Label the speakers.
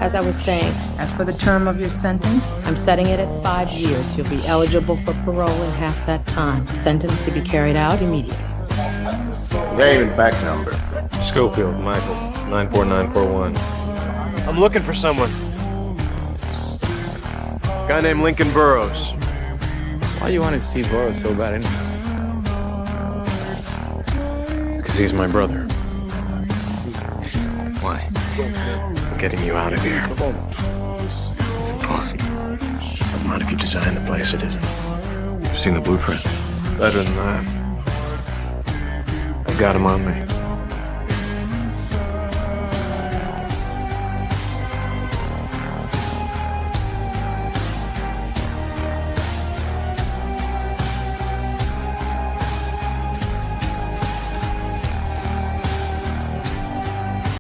Speaker 1: As I was saying,
Speaker 2: As for the term of your sentence,
Speaker 1: I'm setting it at 5 years. You'll be eligible for parole in half that time. Sentence to be carried out immediately.
Speaker 3: Name and back number.
Speaker 4: Scofield, Michael, 94941.
Speaker 5: I'm looking for someone. Guy named Lincoln Burrows.
Speaker 4: Why you wanted Steve Burrows so bad anyway? Because he's my brother. Why? I'm getting you out of here. It's impossible. Not if you design the place, it isn't. You've seen the blueprint. Better than that. I've got him on me.